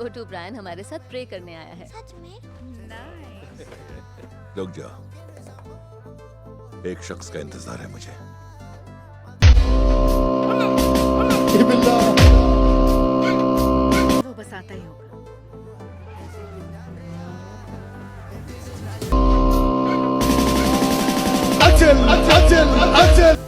ओटू Brian हमारे साथ pray करने आया है। सच में? रुक जाओ, एक शख्स का इंतजार है मुझे। वो बस आता ही होगा। अचल अचल अचल